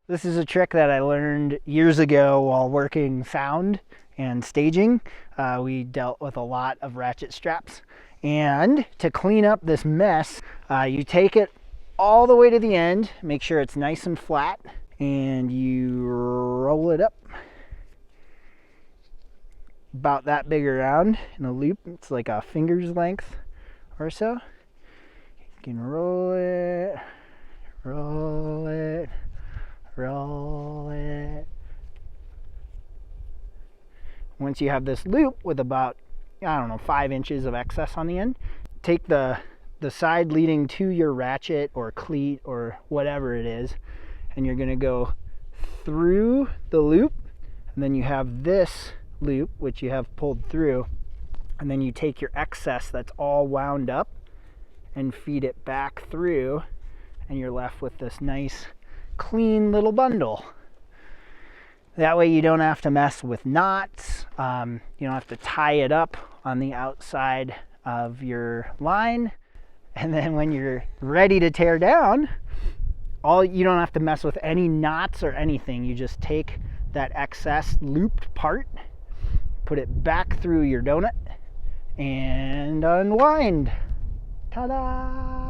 This is a trick that I learned years ago while working sound and staging. We dealt with a lot of ratchet straps. And to clean up this mess, you take it all the way to the end, make sure it's nice and flat, and you roll it up about that big around in a loop. It's like a finger's length or so. You can roll it, roll it, roll it. Once you have this loop with about, 5 inches of excess on the end, take the side leading to your ratchet or cleat or whatever it is, and you're going to go through the loop, and then you have this loop which you have pulled through, and then you take your excess that's all wound up and feed it back through, and you're left with this nice clean little bundle. That way you don't have to mess with knots. You don't have to tie it up on the outside of your line. And then when you're ready to tear down, you don't have to mess with any knots or anything. You just take that excess looped part, put it back through your donut, and unwind. Ta-da!